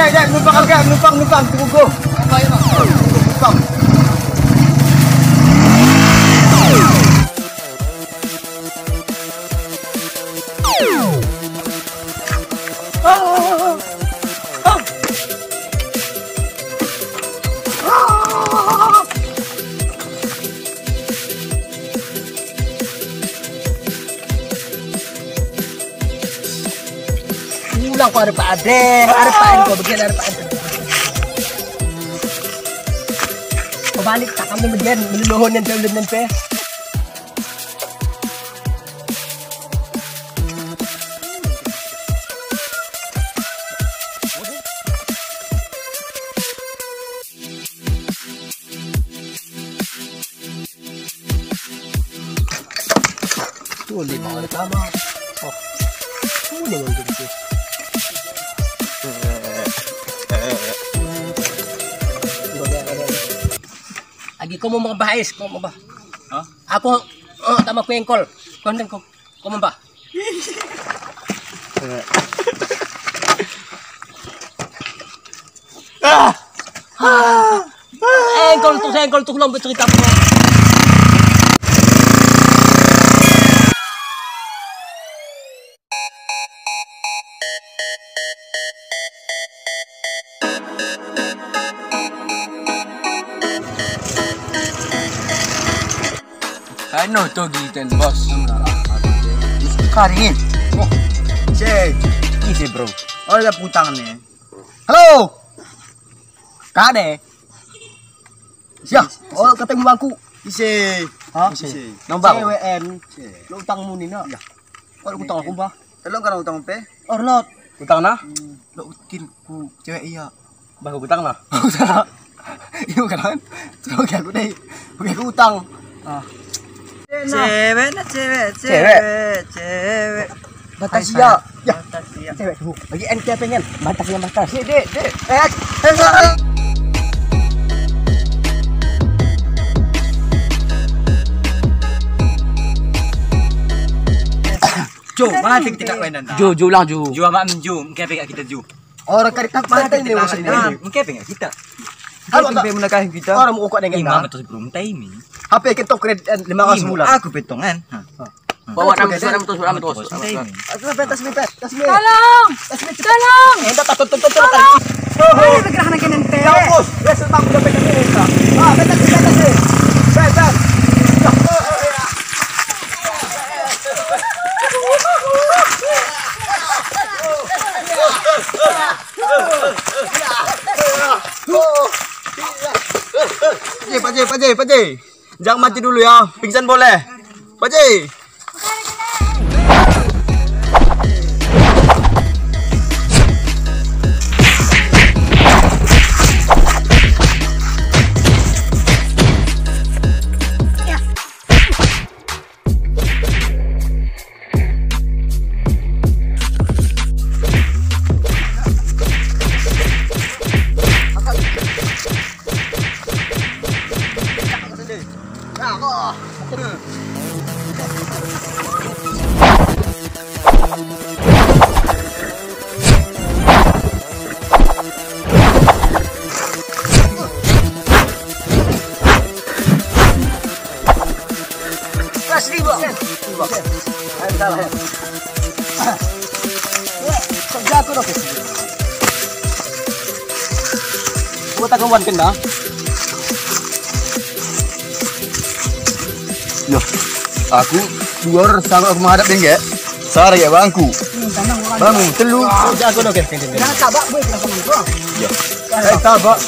ya, numpang, tunggu. Apa ya, Bang? Numpang. Pulang kok ada Pak Aden, kok begini ada Pak Aden. Kau balik tak kami begini, melulohon yang terlalu nempe. Tuh lima orang sama. Oh, tuh dengan begitu. Lagi kau mau bahas, kau mau bah? Hah? Aku tak mau kuengkol. Kau mau bah? Engkol tuh belum bercerita. Ano to gitan boss? Karin. Oh. Isi bro. Oh, ada putang nih. Halo. Kade. Siap. Oh, ketemu bangku. Isi. Hah? Isi. Nombang. CWN. Lo utangmu nih nak. Ya. Oh, utang aku bah. Tolong kan utang pe? Orlot. Utang nah? Lo utin ku cewek iya. Bang utang nah. Utang. Iyo kan? Terus aku deh. Oke, aku utang. Ah. Cewek. Batasia. Ya. Cewek bu. Bagi NK pengen. Batas. Dek. Jo, mana kita mainan? Jo ulang Jo. Jo sama Jo, mungkin pengen kita Jo. Orang karikat mana ini maksudnya? Mungkin pengen kita. Apa pengen menikahi kita? Orang mau kok dengan Imam betul belum time. HP kita kredit 500 bulan. Aku petongan. Bawa nama suara terus. Tas mipet. Tolong. Entah tak. Mana bergerak nak nanti? Ya bos, ya setang udah pegang ini. Ah, petas. Petas. Pak J. Jangan mati dulu ya. Pingsan boleh. Pak J. Kerja aku dok. Gua tak kawan kena. Yo, aku luar sangat menghadap dia. Sar ya bangku. Bangun telu. Kerja aku dok. Jangan tabak boy kalau kamu tu. Yo. Tabak.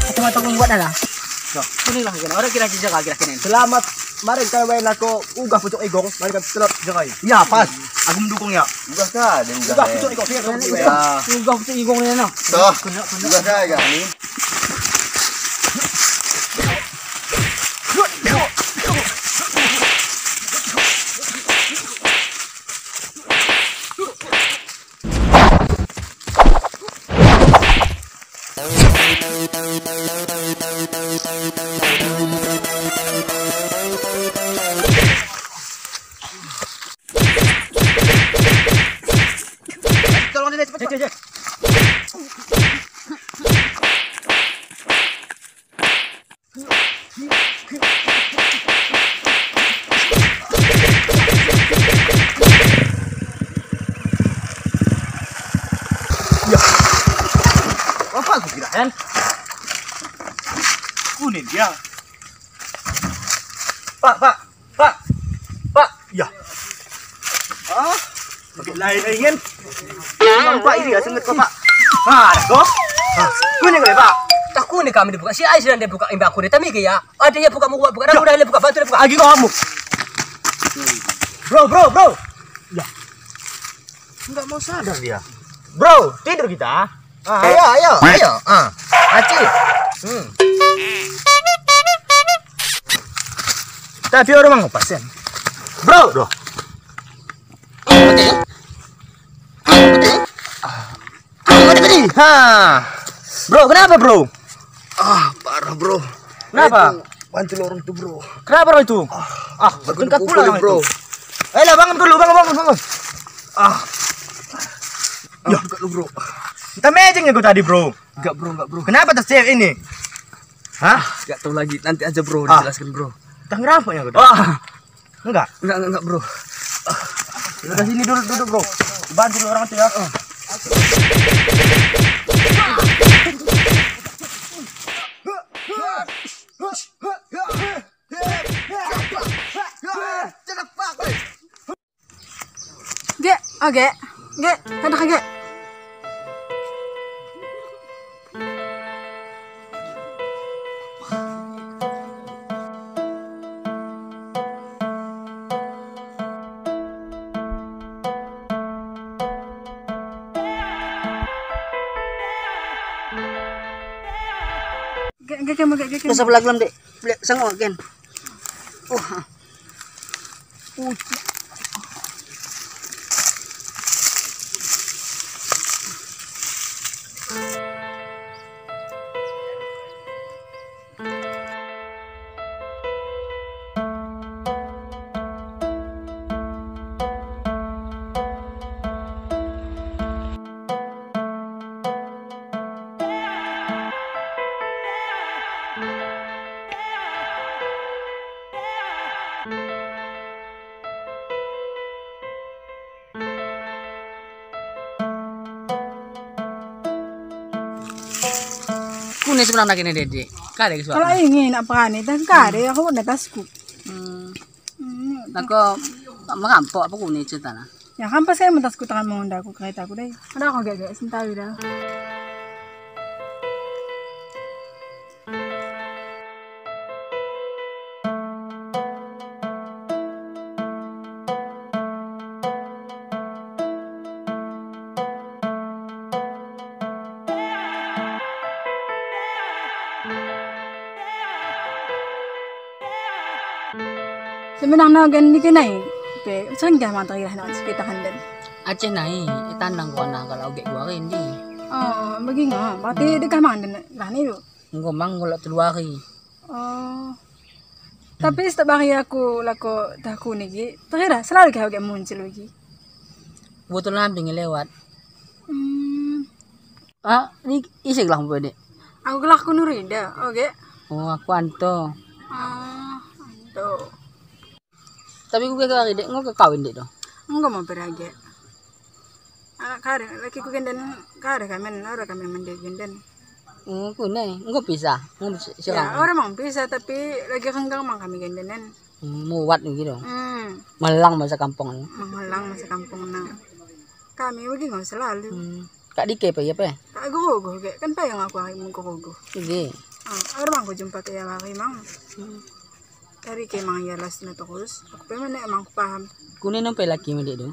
Kacamata kamu buat dah. Ini lah kan. Orang kira jaga kira-kira. Selamat. Mari kita main aku ugah pucuk igong. Mari kita telur jaga. Ya pas. Aku mendukung ya. Ugah kah? Ugah pucuk igong. Ugah pucuk igong ni nak. Toh. Ugah kah ya ni? Tolong dia cepat. kan? Kunin dia. Pak. Ya. Pakai lain ingin. Nampak ini ya sengit kok, Pak. Ada kok. Kuning boleh, Pak. Tak kuning kami dibuka. Si Ais dan dia buka imbak aku. Tapi ya, ada yang buka muka buka. Udah dia buka batu dia buka. Lagi kamu. Bro. Ya. Enggak mau sadar dia. Bro, tidur kita. Ayo. Aci. Tapi orang mau pasien. Bro, doh. Bro, kenapa, Bro? Parah bro. Kenapa? Bantu orang tuh bro. Kenapa Bro itu? Bertingkat pula orang bro. itu. Ayolah, bangun dulu, bangun. Ya, lu bro. Kita matching ya gue tadi, Bro. Enggak bro. Kenapa tas cewek ini? Hah? Enggak tahu lagi. Nanti aja bro, dijelaskan bro. Tak ngerampok ya gue. Enggak. Enggak bro. Udah sini duduk, Bro. Bantu dulu orang itu ya. Ge, kada ka ge. Ge. Masa belakang dek. Sanggup kan? Kuning sebenarnya kini dede. Kada ke Kalau suara. ingin apa nih? Dan kada aku udah tasku. Nako mengampok apa kuning cerita na. Ya kan pas saya mentasku tangan mengunda aku kereta aku deh. Ada aku gak sentawi dah. Sebenarnya gan di kenai. Pe, saan ka matay na kita kandan. Aceh nai, itanang ko na kalau gek gua rin di. Oh, bagi nga. Pati di ka mandan lah ni do. Ngo manggol tuluari. Oh. Tapi setiap hari aku lako tahu niki, terkira selalu kau gak muncul lagi. Betul namping lewat. Hmm. Ni isig lang po dek. Aku gelak ku Nurida, oke. Oh, aku anto. Tuh. Tapi gue kali dek ngo kawin dek do. Enggak mau berage. Anak kare, laki ku gendan kare kamen, orang kamen mandi gendan. Ku nai, ngo pisah. Ngo Ya, siya. orang mau bisa tapi lagi kenggang mang kami gendanan. Muwat gitu. Hmm. Malang masa kampung. Menghalang masa kampung na. Kami lagi nggak selalu. Kak dike pa ya pa. Tak guguh, kan pa yang aku ay mong guguh. Sige. Orang mang ko jumpa kaya laki mang. Dari kay mga yalas na tokus. Ako pa man emang ko paham. Kunin nang pelaki mo dek do.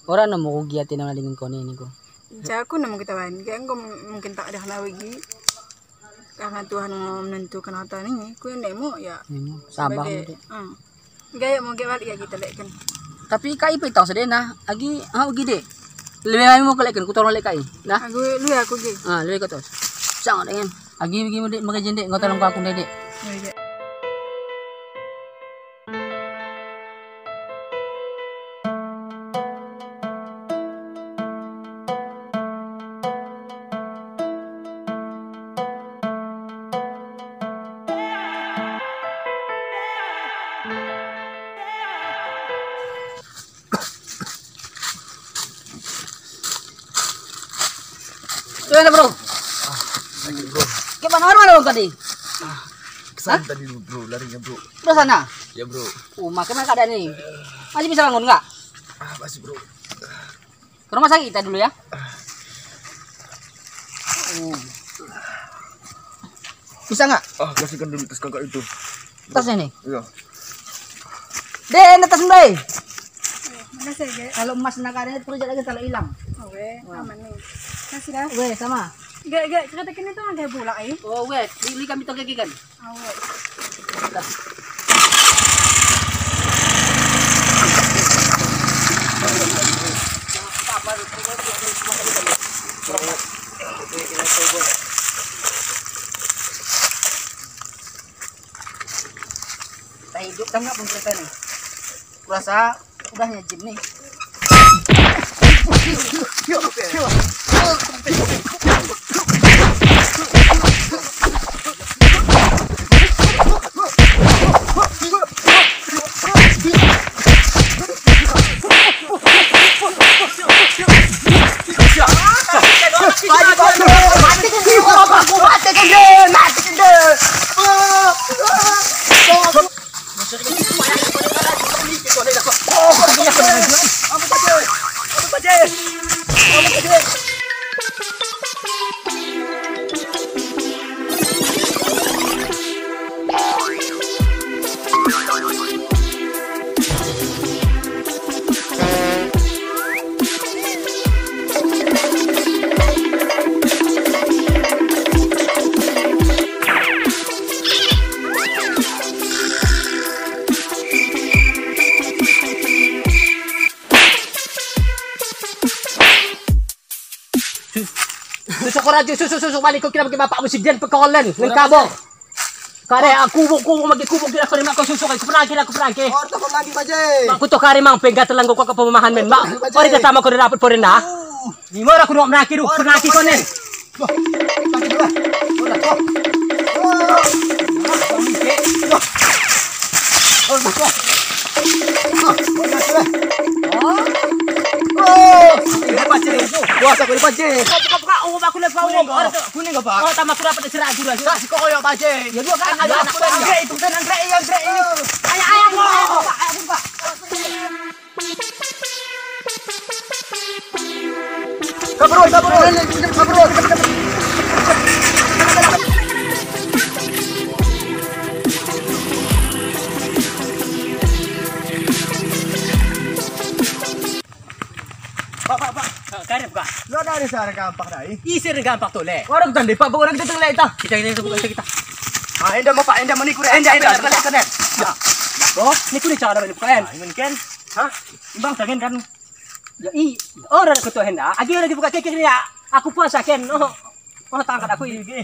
Ora na mo kugiati na nalingin ko ni ko. Diya ako na mong kitawan. Kaya ko mungkin tak ada kanawigi. Karena Tuhan mau menentukan hata ini. Kuya na mo ya. Sabang mo Sebagai- dek. Gaya mo gaya balik ya kita lekan. Tapi kai pa itaw sa den na. Agi gide. Lebih mo kalekan ku tolong lekai. Nah. Aku lu ya aku gay. Lebih ko to. Sang dengan. Agi bigi mo dek magajin dek ngo tolong ko aku dek. Gimana bro? Gimana mana lo tadi? Kesana tadi bro, larinya bro. Udah sana. Ya bro. Makin keadaan ini. Masih bisa bangun nggak? Masih bro. Ke rumah sakit kita dulu ya. Bisa nggak? Kasihkan dulu tas kakak itu. Tasnya nih. Iya. Den, tas mbak. Makasih ya, Kalau emas nak ada terus lagi kalau hilang. Oke, aman nih. Kasih dah. Weh sama. Gak, cerita kini tuh agak bulak ya. Oh weh, beli kami tongkek kan. Awe. Kita hidup kan nggak pun cerita nih. Kurasa udahnya jim nih. Susuk ko radyo, susuk balik ko kinabagi bapak mo si Jen pagkakolan. Ng kabong. Kare, kubong magikubong din ako rin ako susuk. Kuprangki. Orto ko lagi baje. Aku to kare mang penggat lang ko kapamahan men. Ma, ori tatama ko rin dapat po rin na. Di mo ra ko naki do, pernaki ko nen. Kuasa ko baje. Buka, aku lihat kau. Kuning ka pa? Oh, tama ko dapat sira dulu. Kasi ko koyo baje. Ya dua kan ada anak ko. Itu kan anggrek ini. Ayah mo. Kabur. Pak. Kare buka. Lo dari sana kampak dai. Isir gampang to le. Orang tadi Pak bukan kita tengah itu. Kita buka kita. Enda mo pa, enda manikure, enda. Kalian. Oh, ni kulit cara ni bukan. Iman ken. Hah? Ibang sagen kan. Ya orang ko to henda. Agi lagi buka kek ni ya. Aku puasa ken. Oh, tangkat aku ini.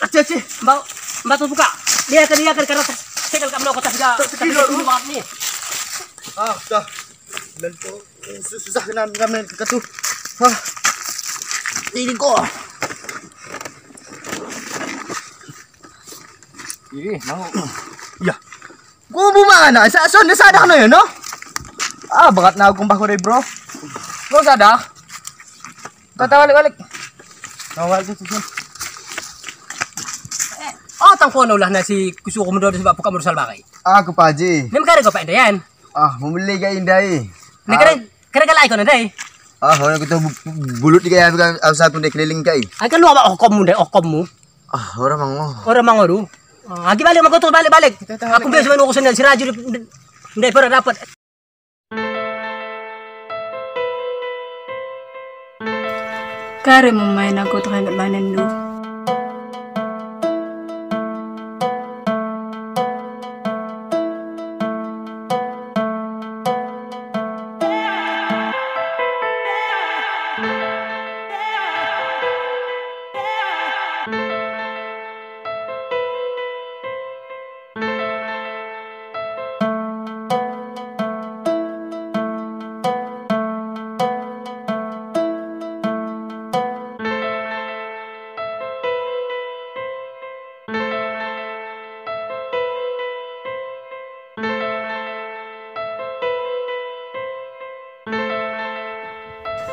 Aci. Mbak tuh buka. Dia kan karena segel kamu kota sudah. Sekilo maaf nih. Dah. Dan po susah kami ketu. Ini ko. Mau. Ya. Kubo mana? Sa sada no yun, no? Bakat na akong bako bro. Go sada. Balik. Nawal sa susun. Tangkono lah na si kusuko mo doon sa bapo kamuro salbakay. Ako pa, Ji. Nim kare ko pa enda yan. Bumili ka inday. Ni kare galay ko na day. Wala ko to bulut di kaya sa kundi keliling kay. Ay kaluwa ba okom mo day, okom mo. Ora mango. Ora mangoru. Agi balik magoto balik. Aku biasa manu ko sa si Radyo hindi pero dapat. Kare mo main ako to kay manen do.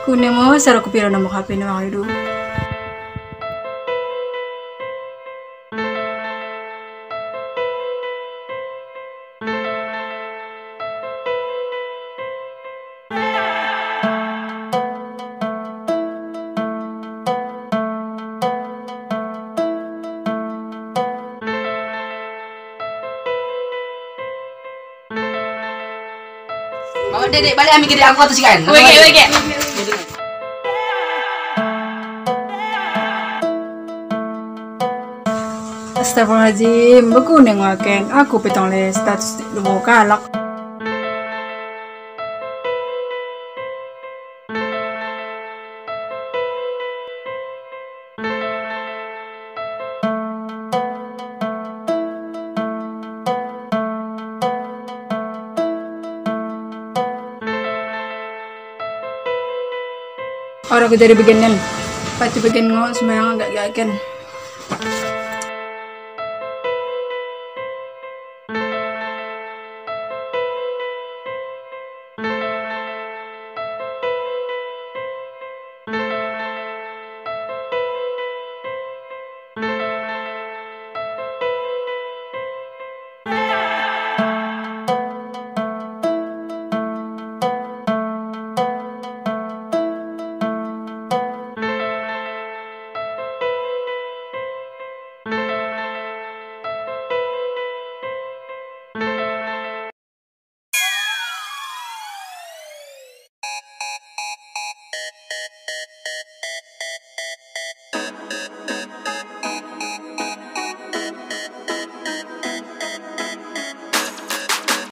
Kune mo saro ko piro na mo kape na kayo. Bawa dedek balik ambil gede aku atas kan. Wege. Astagfirullahaladzim, baku neng waken. Aku petong le status lubo kalak. Orang aku dari bagian pati bagian ngo semayang agak yakin.